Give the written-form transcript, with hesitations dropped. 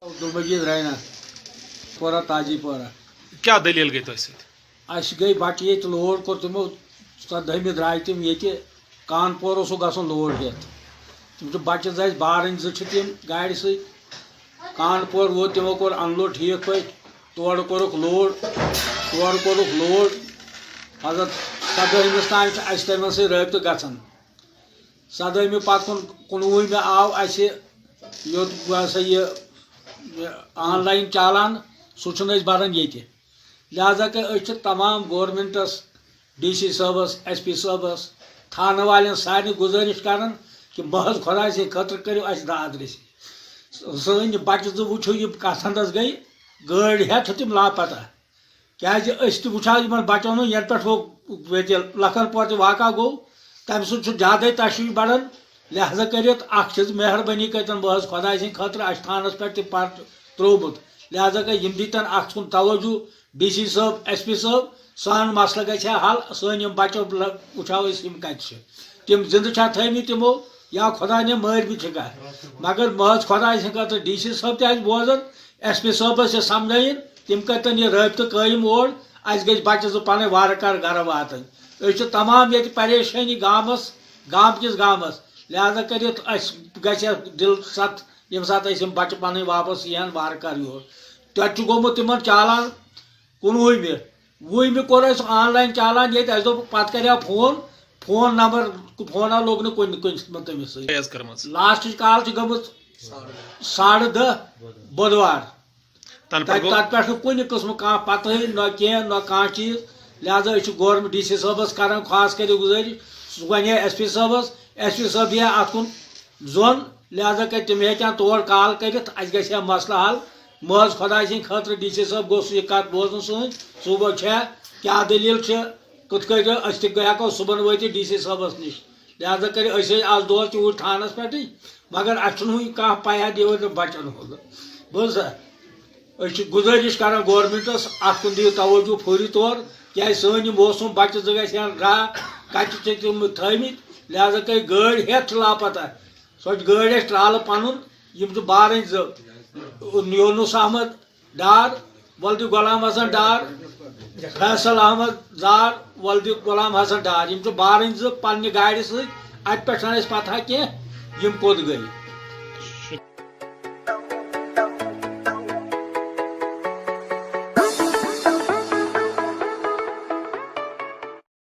عبدالمجید رائنا پورا تاجی پورا کیا دلیل گئی تہ اس گئی بچہ یہ لوڈ کور تمو 17 درائے تم یہ کانپور اوسو گھن لوڈ ہیت تم بچہ زائز بارن زم گاڑی سی کانپور ووت تمو کور ان لوڈ ٹھیک پہ تور کورک لوڈ حضرت 17 تان اس تمن سی رابطہ گھان 17 پتہ کن 19 آو اس یوت یہ آن لائن چالان سہ بران یہ لہذا کہ تمام گورمنٹس ڈی سی صٲبس ایس پی صٲبس تھانہ والن سارے گزارش کران کہ محض خدا سے خاطر کرو اس داد رسی سن بچہ زٕ وچھو یہ کت اندس گئی گاڑی ہیتھ تم لاپتہ کیازِ أسۍ تہِ وٕچھان یمن بچن ین پہ لکھن پور واقع گو تمہ سۭتۍ چھُ زیادے تشویش بڑان لہذا کرت اخ چیز مہربانی کرتن محض خدا سٕنٛدِ خاطر اس تھانس پہ تہ پٹ ترومت لہذا کہ یم دیتن اتھ کن توجہ ڈی سی صٲب ایس پی صٲب سان مسلہٕ گژھِ حل سٲنۍ یم بچو وٕچھو أسۍ یم کتہِ چھِ تم زندٕ چھا تھٲمٕتۍ تمو یا خدا نے مٲرۍ بھی چھکا مگر محض خدا سٕنٛدِ خاطر ڈی سی صٲب تہِ آسہِ بوزان ایس پی صٲبس چھِ سمجھٲیِن تم کرتن یہ رابطہ قٲیِم اور اس گژھِ بچہ زٕ پنٕنۍ وارٕ کارٕ گرٕ واتٕنۍ أسۍ چھِ تمام ییٚتہِ پریشٲنی گامس کِس گامس لہذا کرتھ اس گژھِ دل ست یم سات أسۍ یم بچہ پنٕنۍ واپس یِہن وارٕ کارٕ یور تتہِ چھُ گوٚمُت تمن چالان 19 کوٚر اَسہِ آن لایِن چالان ییٚتہِ اَسہِ دوٚپ پتہٕ کریو فون نمبر فونا لوٚگ نہٕ کُنہِ تٔمِس سۭتۍ لاسٹٕچ کال چھِ گٔمٕژ 10:30 بۄدوار تتہِ پٮ۪ٹھ نہٕ کُنہِ قٕسمہٕ کانٛہہ پتہٕے نہ کینٛہہ نہ کانٛہہ چیٖز لہذا أسۍ چھِ گورمنٹ ڈی سی صٲبس کران خاص کر گزٲرِش سُہ ونے ایس پی صٲبس ایس پی صٲب دی اتھ کُن زوٚن لہذا کر تِم ہیٚکن تور کال کٔرِتھ اَسہِ گژھِ ہا مسلہٕ حل محض خدا سٕنٛدِ خٲطرٕ ڈی سی صٲب گوٚژھ یہ کتھ بوزُن سٲنۍ صوبہ چھےٚ کیٛاہ دٔلیٖل چھِ کِتھ کٲٹھۍ أسۍ تہِ ہٮ۪کو صُبحن وٲتِتھ ڈی سی صٲبس نِش لہذا کٔرِتھ أسۍ ٲسۍ آز دۄہس تیوٗرۍ تھانس پٮ۪ٹھٕے مگر اَسہِ چھُنہٕ وُنہِ کانٛہہ پَیہ دِوان تہٕ بچن ہُنٛد بوٗزتھا أسۍ چھِ گُزٲرِش کران گورمنٹس اتھ کُن دِیِو توجہ فوری طور کیٛازِ سٲنۍ یِم موسوٗم بچہِ زٕ گژھن راہ کتہِ چھِ تِم تھٲمٕتۍ لہذا کٔرِتھ گٲڑۍ ہیتھ چھِ لاپتہ سۄ گٲڑۍ اَسہِ ٹرالہٕ پنُن یِم چھِ بارٕنۍ زٕ یونس احمد ڈار ولدِ غلام حسن ڈار فیصل احمد ڈار ولدِ غلام حسن ڈار یم چھِ بارٕنۍ زٕ پننہِ گاڑِ سۭتۍ اتہِ پٮ۪ٹھ چھنہٕ اَسہِ پتہ کینٛہہ یم کوٚت گٔے